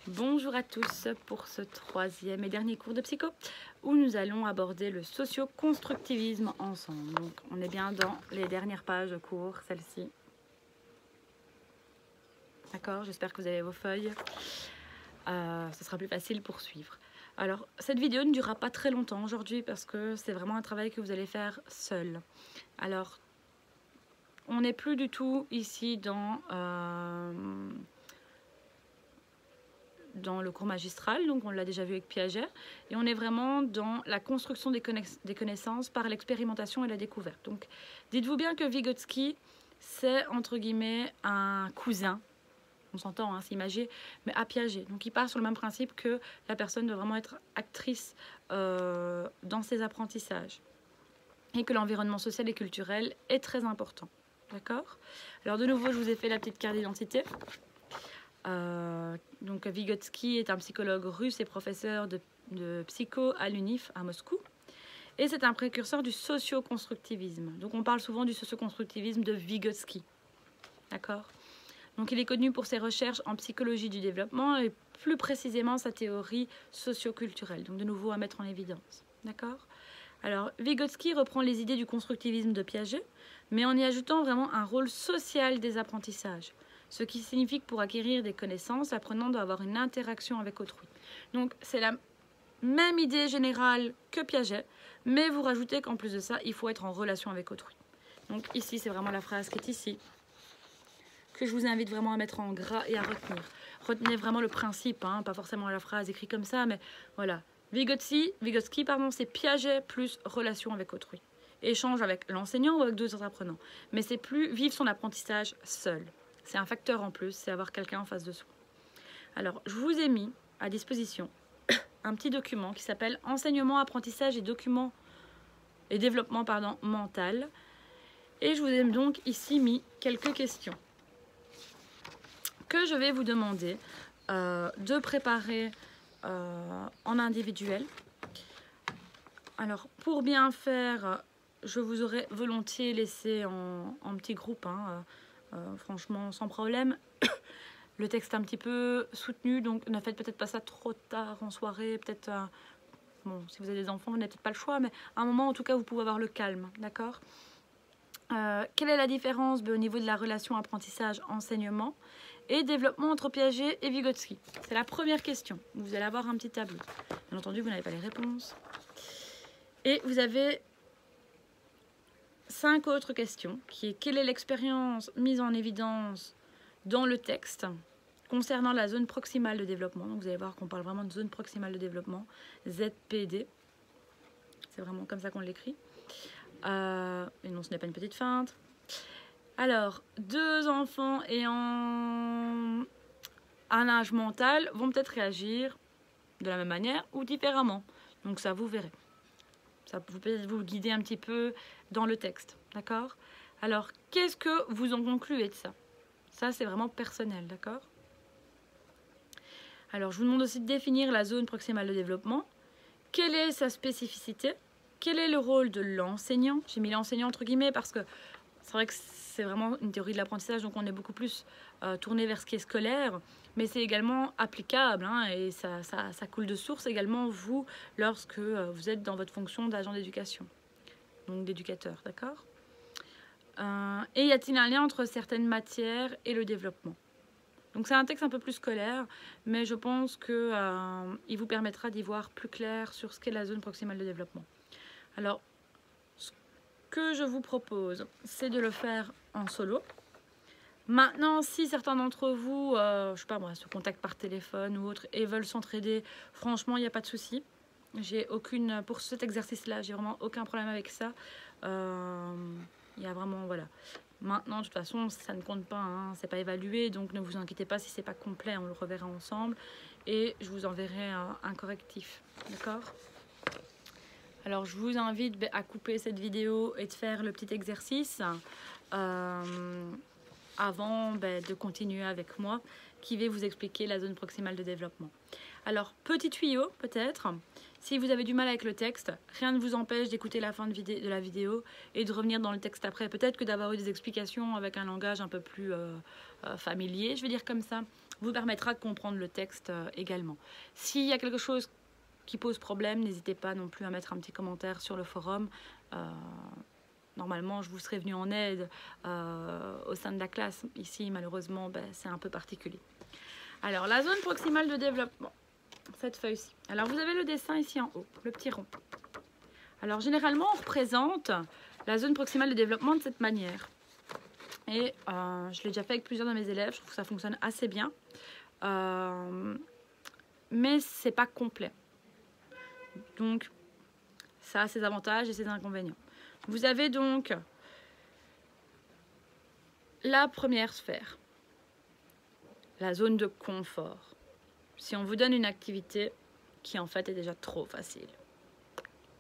Bonjour à tous pour ce troisième et dernier cours de psycho où nous allons aborder le socio-constructivisme ensemble. Donc on est bien dans les dernières pages de cours, celle-ci. D'accord, j'espère que vous avez vos feuilles. Ce sera plus facile pour suivre. Alors cette vidéo ne durera pas très longtemps aujourd'hui parce que c'est vraiment un travail que vous allez faire seul. Alors on n'est plus du tout ici dans le cours magistral, donc on l'a déjà vu avec Piaget, et on est vraiment dans la construction des connaissances par l'expérimentation et la découverte. Donc dites-vous bien que Vygotsky, c'est entre guillemets un cousin, on s'entend, hein, c'est imagé, mais à Piaget. Donc il part sur le même principe que la personne doit vraiment être actrice dans ses apprentissages, et que l'environnement social et culturel est très important. D'accord? Alors de nouveau, je vous ai fait la petite carte d'identité. Donc Vygotsky est un psychologue russe et professeur de psycho à l'UNIF à Moscou. Et c'est un précurseur du socio-constructivisme. Donc on parle souvent du socio-constructivisme de Vygotsky. D'accord? Donc il est connu pour ses recherches en psychologie du développement et plus précisément sa théorie socio-culturelle. Donc de nouveau à mettre en évidence. D'accord? Alors Vygotsky reprend les idées du constructivisme de Piaget, mais en y ajoutant vraiment un rôle social des apprentissages. Ce qui signifie que pour acquérir des connaissances, l'apprenant doit avoir une interaction avec autrui. Donc c'est la même idée générale que Piaget, mais vous rajoutez qu'en plus de ça, il faut être en relation avec autrui. Donc ici, c'est vraiment la phrase qui est ici, que je vous invite vraiment à mettre en gras et à retenir. Retenez vraiment le principe, hein, pas forcément la phrase écrite comme ça, mais voilà. Vygotsky, c'est Piaget plus relation avec autrui. Échange avec l'enseignant ou avec d'autres apprenants. Mais c'est plus vivre son apprentissage seul. C'est un facteur en plus, c'est avoir quelqu'un en face de soi. Alors, je vous ai mis à disposition un petit document qui s'appelle Enseignement, apprentissage et développement mental. Et je vous ai donc ici mis quelques questions que je vais vous demander de préparer en individuel. Alors, pour bien faire, je vous aurais volontiers laissé en petit groupe, hein, franchement sans problème. Le texte est un petit peu soutenu, donc ne faites peut-être pas ça trop tard en soirée, peut-être bon, si vous avez des enfants vous n'avez peut-être pas le choix, mais à un moment en tout cas vous pouvez avoir le calme, d'accord? Quelle est la différence au niveau de la relation apprentissage-enseignement et développement entre Piaget et Vygotsky? C'est la première question. Vous allez avoir un petit tableau. Bien entendu, vous n'avez pas les réponses. Et vous avez 5 autres questions, qui est quelle est l'expérience mise en évidence dans le texte concernant la zone proximale de développement. Donc vous allez voir qu'on parle vraiment de zone proximale de développement, ZPD. C'est vraiment comme ça qu'on l'écrit. Et non, ce n'est pas une petite feinte. Alors, 2 enfants ayant un âge mental vont peut-être réagir de la même manière ou différemment. Donc ça, vous verrez. Ça peut peut-être vous guider un petit peu dans le texte, d'accord? Alors, qu'est-ce que vous en concluez de ça? Ça, c'est vraiment personnel, d'accord? Alors, je vous demande aussi de définir la zone proximale de développement. Quelle est sa spécificité? Quel est le rôle de l'enseignant? J'ai mis l'enseignant entre guillemets parce que c'est vrai que c'est vraiment une théorie de l'apprentissage, donc on est beaucoup plus tourné vers ce qui est scolaire, mais c'est également applicable, hein, et ça coule de source également, vous, lorsque vous êtes dans votre fonction d'agent d'éducation, donc d'éducateur, d'accord? Et y a-t-il un lien entre certaines matières et le développement? Donc c'est un texte un peu plus scolaire, mais je pense qu'il vous permettra d'y voir plus clair sur ce qu'est la zone proximale de développement. Alors, ce que je vous propose, c'est de le faire en solo. Maintenant, si certains d'entre vous, je sais pas moi, se contactent par téléphone ou autre et veulent s'entraider, franchement, il n'y a pas de souci. Pour cet exercice-là, j'ai vraiment aucun problème avec ça. Il y a vraiment, voilà. Maintenant, de toute façon, ça ne compte pas, hein, c'est pas évalué, donc ne vous inquiétez pas si c'est pas complet, on le reverra ensemble et je vous enverrai un correctif, d'accord? Alors, je vous invite à couper cette vidéo et de faire le petit exercice avant de continuer avec moi, qui va vous expliquer la zone proximale de développement. Alors, petit tuyau peut-être. Si vous avez du mal avec le texte, rien ne vous empêche d'écouter la fin de la vidéo et de revenir dans le texte après. Peut-être que d'avoir eu des explications avec un langage un peu plus familier, je vais dire comme ça, vous permettra de comprendre le texte également. S'il y a quelque chose qui pose problème, n'hésitez pas non plus à mettre un petit commentaire sur le forum. Normalement, je vous serais venue en aide au sein de la classe. Ici, malheureusement, c'est un peu particulier. Alors, la zone proximale de développement, cette feuille-ci. Alors, vous avez le dessin ici en haut, le petit rond. Alors, généralement, on représente la zone proximale de développement de cette manière. Et je l'ai déjà fait avec plusieurs de mes élèves, je trouve que ça fonctionne assez bien. Mais c'est pas complet. Donc, ça a ses avantages et ses inconvénients. Vous avez donc la première sphère, la zone de confort. Si on vous donne une activité qui en fait est déjà trop facile,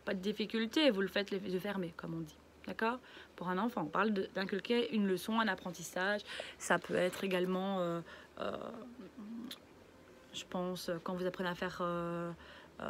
pas de difficulté, vous le faites les yeux fermés, comme on dit. D'accord? Pour un enfant, on parle d'inculquer une leçon, un apprentissage. Ça peut être également, je pense, quand vous apprenez à faire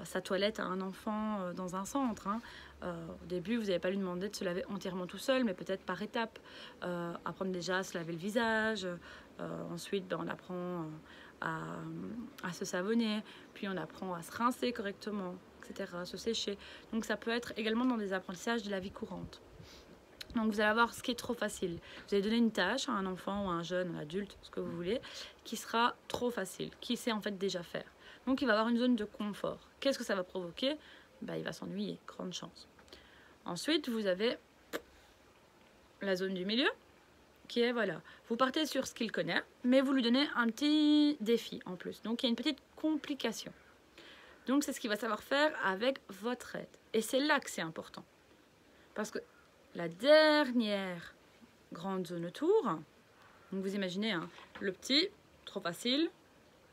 sa toilette à un enfant dans un centre. Hein. Au début, vous n'avez pas lui demander de se laver entièrement tout seul, mais peut-être par étapes. Apprendre déjà à se laver le visage. Ensuite, on apprend à se savonner. Puis on apprend à se rincer correctement, etc., à se sécher. Donc ça peut être également dans des apprentissages de la vie courante. Donc vous allez avoir ce qui est trop facile. Vous allez donner une tâche à un enfant ou à un jeune, un adulte, ce que vous voulez, qui sera trop facile, qui sait en fait déjà faire. Donc il va avoir une zone de confort. Qu'est-ce que ça va provoquer? Il va s'ennuyer, grande chance. Ensuite, vous avez la zone du milieu, qui est, voilà, vous partez sur ce qu'il connaît, mais vous lui donnez un petit défi en plus. Donc il y a une petite complication. Donc c'est ce qu'il va savoir faire avec votre aide. Et c'est là que c'est important. Parce que la dernière grande zone autour, donc vous imaginez, hein, le petit, trop facile,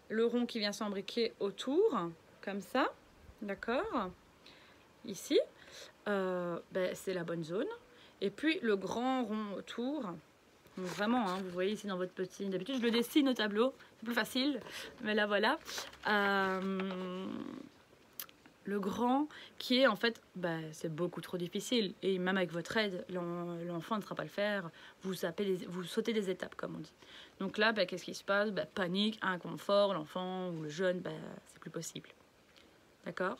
le rond qui vient s'embriquer autour, comme ça, d'accord, ici, c'est la bonne zone. Et puis le grand rond autour, donc vraiment, hein, vous voyez ici dans votre petit, d'habitude je le dessine au tableau, c'est plus facile, mais là voilà. Le grand qui est en fait, c'est beaucoup trop difficile. Et même avec votre aide, l'enfant ne sera pas le faire. Vous sautez des étapes, comme on dit. Donc là, qu'est-ce qui se passe? Panique, inconfort, l'enfant ou le jeune, c'est plus possible. D'accord?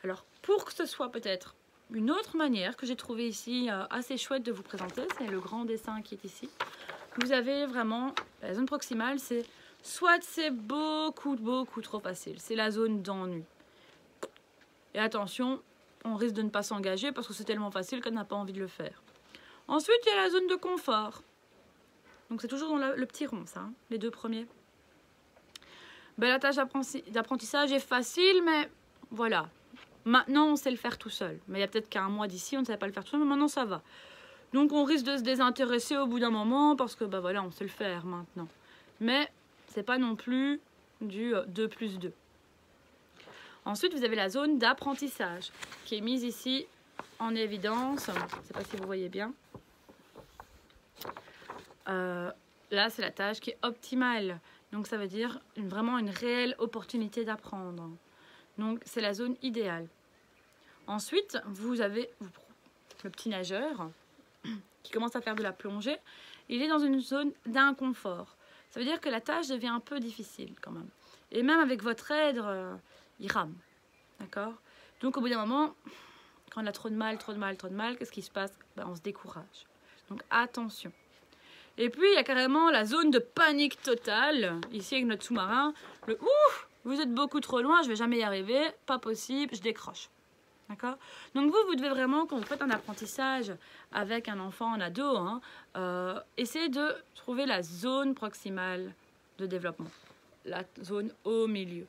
Alors, pour que ce soit peut-être une autre manière que j'ai trouvé ici assez chouette de vous présenter, c'est le grand dessin qui est ici. Vous avez vraiment, la zone proximale, c'est soit c'est beaucoup trop facile. C'est la zone d'ennui. Et attention, on risque de ne pas s'engager parce que c'est tellement facile qu'on n'a pas envie de le faire. Ensuite, il y a la zone de confort. Donc c'est toujours dans le petit rond, ça, hein, les deux premiers. La tâche d'apprentissage est facile, mais voilà. Maintenant, on sait le faire tout seul. Mais il y a peut-être qu'un mois d'ici, on ne savait pas le faire tout seul, mais maintenant, ça va. Donc on risque de se désintéresser au bout d'un moment parce que, voilà, on sait le faire maintenant. Mais c'est pas non plus du 2+2. Ensuite, vous avez la zone d'apprentissage qui est mise ici en évidence. Je ne sais pas si vous voyez bien. Là, c'est la tâche qui est optimale. Donc, ça veut dire vraiment une réelle opportunité d'apprendre. Donc, c'est la zone idéale. Ensuite, vous avez le petit nageur qui commence à faire de la plongée. Il est dans une zone d'inconfort. Ça veut dire que la tâche devient un peu difficile quand même. Et même avec votre aide... il rame, d'accord? Donc au bout d'un moment, quand on a trop de mal, qu'est-ce qui se passe? On se décourage. Donc attention. Et puis il y a carrément la zone de panique totale, ici avec notre sous-marin. Le ouf, vous êtes beaucoup trop loin, je vais jamais y arriver, pas possible, je décroche. D'accord? Donc vous devez vraiment, quand vous faites un apprentissage avec un enfant, un ado, hein, essayer de trouver la zone proximale de développement. La zone au milieu.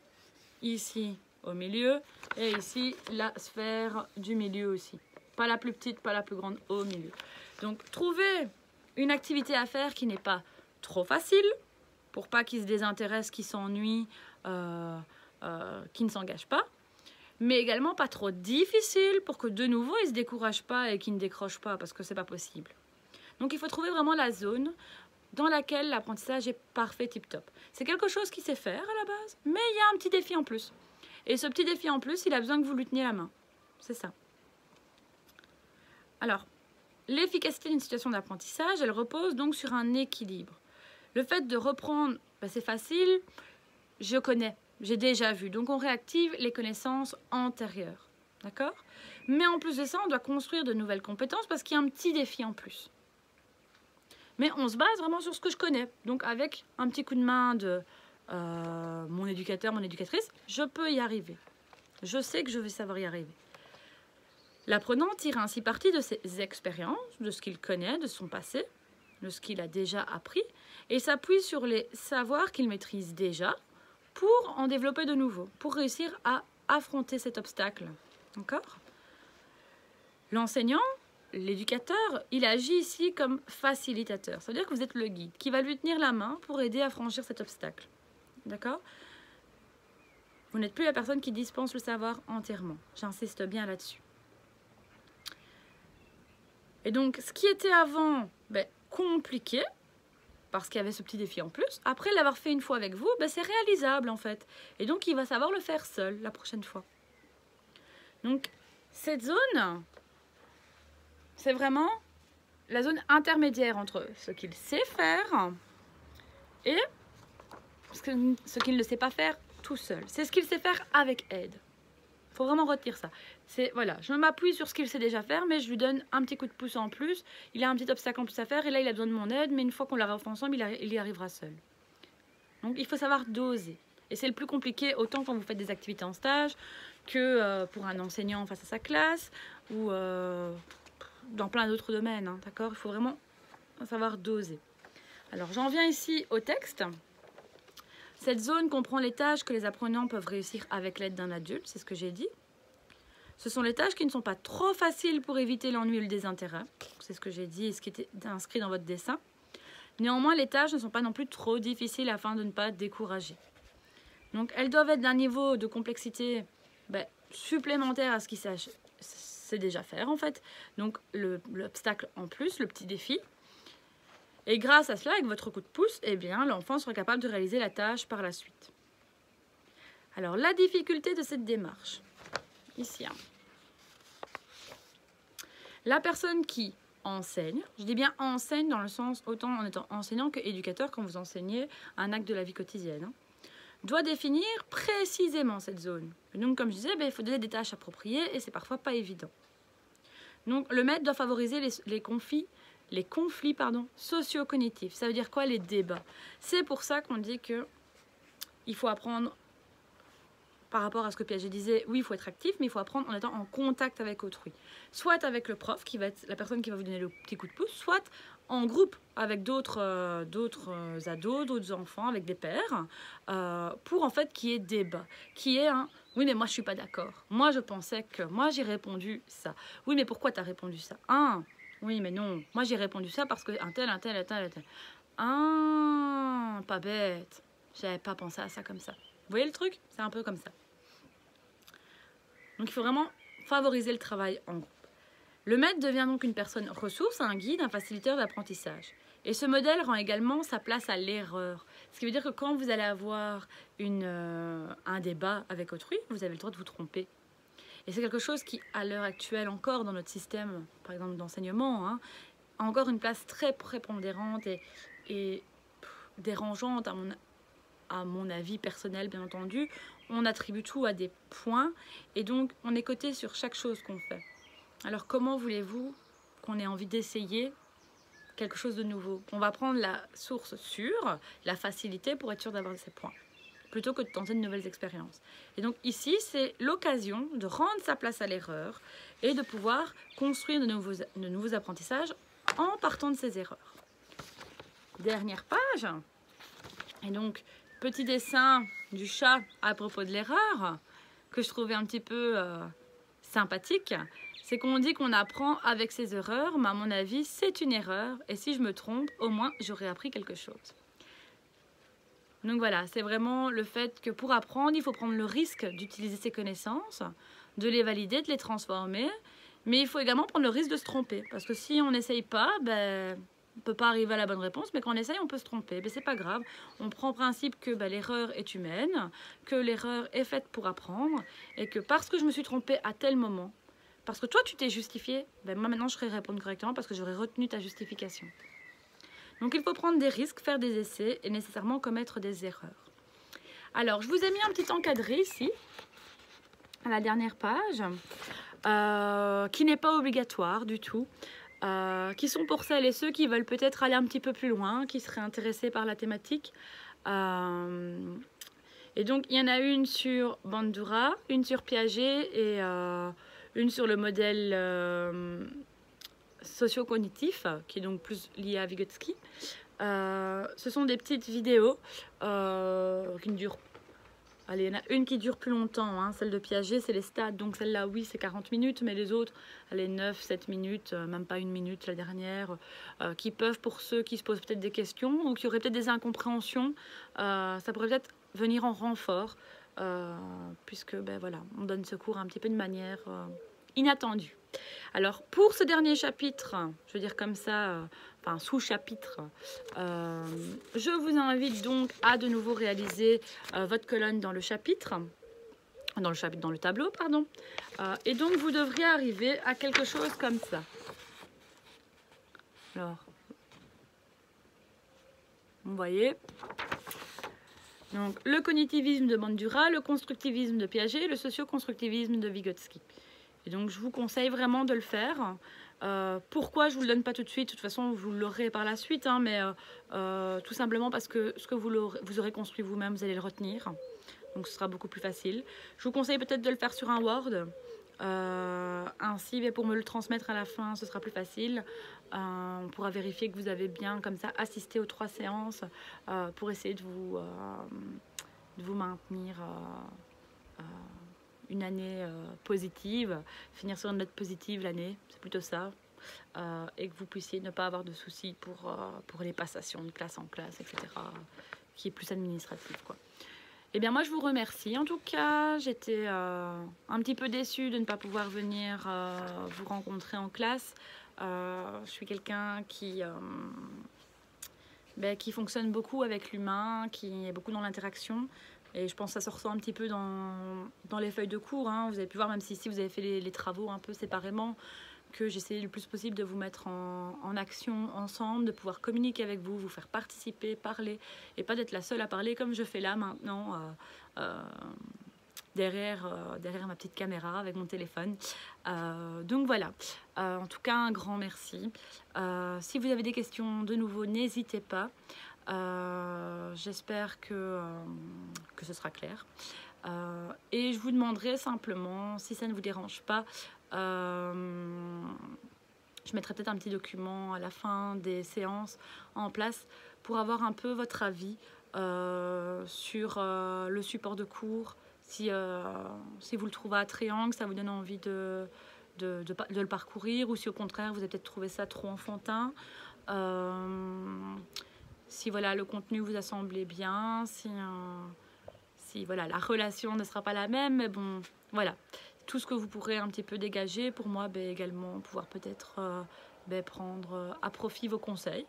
Ici au milieu et ici la sphère du milieu aussi. Pas la plus petite, pas la plus grande, au milieu. Donc trouvez une activité à faire qui n'est pas trop facile pour pas qu'il se désintéresse, qu'il s'ennuie, qu'il ne s'engage pas. Mais également pas trop difficile pour que de nouveau il se décourage pas et qu'il ne décroche pas parce que c'est pas possible. Donc il faut trouver vraiment la zone dans laquelle l'apprentissage est parfait, tip-top. C'est quelque chose qu'il sait faire à la base, mais il y a un petit défi en plus. Et ce petit défi en plus, il a besoin que vous lui teniez la main. C'est ça. Alors, l'efficacité d'une situation d'apprentissage, elle repose donc sur un équilibre. Le fait de reprendre Ben, c'est facile, je connais, j'ai déjà vu. Donc on réactive les connaissances antérieures. D'accord? Mais en plus de ça, on doit construire de nouvelles compétences parce qu'il y a un petit défi en plus. Mais on se base vraiment sur ce que je connais. Donc avec un petit coup de main de mon éducateur, mon éducatrice, je peux y arriver. Je sais que je vais savoir y arriver. L'apprenant tire ainsi parti de ses expériences, de ce qu'il connaît, de son passé, de ce qu'il a déjà appris, et s'appuie sur les savoirs qu'il maîtrise déjà pour en développer de nouveaux, pour réussir à affronter cet obstacle. D'accord? L'enseignant, l'éducateur, il agit ici comme facilitateur. Ça veut dire que vous êtes le guide qui va lui tenir la main pour aider à franchir cet obstacle. D'accord? Vous n'êtes plus la personne qui dispense le savoir entièrement. J'insiste bien là-dessus. Et donc, ce qui était avant compliqué, parce qu'il y avait ce petit défi en plus, après l'avoir fait une fois avec vous, c'est réalisable en fait. Et donc, il va savoir le faire seul la prochaine fois. Donc, cette zone, c'est vraiment la zone intermédiaire entre ce qu'il sait faire et ce qu'il ne sait pas faire tout seul. C'est ce qu'il sait faire avec aide. Il faut vraiment retenir ça. Voilà, je m'appuie sur ce qu'il sait déjà faire, mais je lui donne un petit coup de pouce en plus. Il a un petit obstacle en plus à faire, et là, il a besoin de mon aide, mais une fois qu'on l'aura fait ensemble, il y arrivera seul. Donc, il faut savoir doser. Et c'est le plus compliqué, autant quand vous faites des activités en stage, que pour un enseignant face à sa classe, ou dans plein d'autres domaines. Hein, d'accord? Il faut vraiment savoir doser. Alors, j'en viens ici au texte. Cette zone comprend les tâches que les apprenants peuvent réussir avec l'aide d'un adulte, c'est ce que j'ai dit. Ce sont les tâches qui ne sont pas trop faciles pour éviter l'ennui ou le désintérêt. C'est ce que j'ai dit et ce qui était inscrit dans votre dessin. Néanmoins, les tâches ne sont pas non plus trop difficiles afin de ne pas décourager. Donc, elles doivent être d'un niveau de complexité supplémentaire à ce qu'il sait déjà faire, en fait. Donc, l'obstacle en plus, le petit défi. Et grâce à cela, avec votre coup de pouce, l'enfant sera capable de réaliser la tâche par la suite. Alors, la difficulté de cette démarche. Ici. La personne qui enseigne, je dis bien enseigne dans le sens autant en étant enseignant que éducateur quand vous enseignez un acte de la vie quotidienne, doit définir précisément cette zone. Et donc, comme je disais, il faut donner des tâches appropriées et c'est parfois pas évident. Donc, le maître doit favoriser les conflits socio-cognitifs. Ça veut dire quoi, les débats? C'est pour ça qu'on dit que il faut apprendre, par rapport à ce que Piaget disait, oui, il faut être actif, mais il faut apprendre en étant en contact avec autrui. Soit avec le prof, qui va être la personne qui va vous donner le petit coup de pouce, soit en groupe avec d'autres ados, d'autres enfants, avec des pairs, pour en fait qu'il y ait débat, qui est un « oui, mais moi, je suis pas d'accord. Moi, je pensais que... Moi, j'ai répondu ça. Oui, mais pourquoi tu as répondu ça? Oui, mais non. Moi, j'ai répondu ça parce que un tel. Ah, pas bête. J'avais pas pensé à ça comme ça. Vous voyez le truc? C'est un peu comme ça. Donc, il faut vraiment favoriser le travail en groupe. Le maître devient donc une personne ressource, un guide, un facilitateur d'apprentissage. Et ce modèle rend également sa place à l'erreur. Ce qui veut dire que quand vous allez avoir un débat avec autrui, vous avez le droit de vous tromper. Et c'est quelque chose qui, à l'heure actuelle, encore dans notre système, par exemple d'enseignement, a encore une place très prépondérante et dérangeante, à mon avis personnel, bien entendu. On attribue tout à des points et donc on est coté sur chaque chose qu'on fait. Alors comment voulez-vous qu'on ait envie d'essayer quelque chose de nouveau? On va prendre la source sûre, la facilité pour être sûr d'avoir ces points, plutôt que de tenter de nouvelles expériences. Et donc ici, c'est l'occasion de rendre sa place à l'erreur et de pouvoir construire de nouveaux apprentissages en partant de ces erreurs. Dernière page. Et donc, petit dessin du chat à propos de l'erreur, que je trouvais un petit peu sympathique. C'est qu'on dit qu'on apprend avec ses erreurs, mais à mon avis, c'est une erreur. Et si je me trompe, au moins, j'aurai appris quelque chose. Donc voilà, c'est vraiment le fait que pour apprendre, il faut prendre le risque d'utiliser ses connaissances, de les valider, de les transformer. Mais il faut également prendre le risque de se tromper. Parce que si on n'essaye pas, on ne peut pas arriver à la bonne réponse. Mais quand on essaye, on peut se tromper. Mais c'est pas grave. On prend le principe que l'erreur est humaine, que l'erreur est faite pour apprendre. Et que parce que je me suis trompée à tel moment, parce que toi, tu t'es justifié, moi maintenant, je serai répondre correctement parce que j'aurais retenu ta justification. Donc il faut prendre des risques, faire des essais et nécessairement commettre des erreurs. Alors je vous ai mis un petit encadré ici, à la dernière page, qui n'est pas obligatoire du tout, qui sont pour celles et ceux qui veulent peut-être aller un petit peu plus loin, qui seraient intéressés par la thématique. Et donc il y en a une sur Bandura, une sur Piaget et une sur le modèle socio-cognitif, qui est donc plus lié à Vygotsky. Ce sont des petites vidéos qui ne durent. Allez, il y en a une qui dure plus longtemps, hein, celle de Piaget, c'est les stades, donc celle-là, oui, c'est 40 minutes, mais les autres, allez, 9, 7 minutes, même pas une minute, la dernière, qui peuvent, pour ceux qui se posent peut-être des questions ou qui auraient peut-être des incompréhensions, ça pourrait peut-être venir en renfort, puisque, ben voilà, on donne secours un petit peu de manière inattendue. Alors, pour ce dernier chapitre, je veux dire comme ça, enfin sous-chapitre, je vous invite donc à de nouveau réaliser votre colonne dans le chapitre, dans le tableau, pardon. Et donc, vous devriez arriver à quelque chose comme ça. Alors, vous voyez. Donc, le cognitivisme de Bandura, le constructivisme de Piaget, le socio-constructivisme de Vygotsky. Et donc, je vous conseille vraiment de le faire. Pourquoi je ne vous le donne pas tout de suite? De toute façon, vous l'aurez par la suite, hein, mais tout simplement parce que ce que vous aurez construit vous-même, vous allez le retenir. Donc, ce sera beaucoup plus facile. Je vous conseille peut-être de le faire sur un Word. Ainsi, pour me le transmettre à la fin, ce sera plus facile. On pourra vérifier que vous avez bien, comme ça, assisté aux 3 séances pour essayer de vous maintenir une année positive, finir sur une note positive l'année, c'est plutôt ça, et que vous puissiez ne pas avoir de soucis pour les passations de classe en classe, etc., qui est plus administratif, quoi. Eh bien, moi, je vous remercie. En tout cas, j'étais un petit peu déçue de ne pas pouvoir venir vous rencontrer en classe. Je suis quelqu'un qui fonctionne beaucoup avec l'humain, qui est beaucoup dans l'interaction. Et je pense que ça se ressent un petit peu dans les feuilles de cours, hein. Vous avez pu voir, même si ici vous avez fait les travaux un peu séparément, que j'essaie le plus possible de vous mettre en action ensemble, de pouvoir communiquer avec vous, vous faire participer, parler, et pas d'être la seule à parler comme je fais là maintenant, derrière ma petite caméra avec mon téléphone. Donc voilà, en tout cas un grand merci. Si vous avez des questions de nouveau, n'hésitez pas. J'espère que ce sera clair. Et je vous demanderai simplement, si ça ne vous dérange pas, je mettrai peut-être un petit document à la fin des séances en place pour avoir un peu votre avis sur le support de cours. Si vous le trouvez attrayant, que ça vous donne envie de le parcourir, ou si au contraire vous avez peut-être trouvé ça trop enfantin. Si voilà, le contenu vous a semblé bien, si voilà, la relation ne sera pas la même, mais bon, voilà, tout ce que vous pourrez un petit peu dégager pour moi, également pouvoir peut-être prendre à profit vos conseils.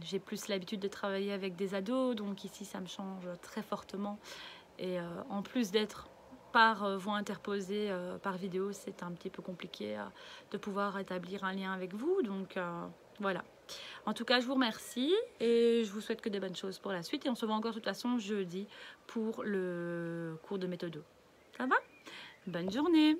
J'ai plus l'habitude de travailler avec des ados, donc ici ça me change très fortement, et en plus d'être par voie interposée, par vidéo, c'est un petit peu compliqué de pouvoir établir un lien avec vous, donc voilà. En tout cas, je vous remercie et je vous souhaite que des bonnes choses pour la suite. Et on se voit encore de toute façon jeudi pour le cours de méthodo. Ça va? Bonne journée!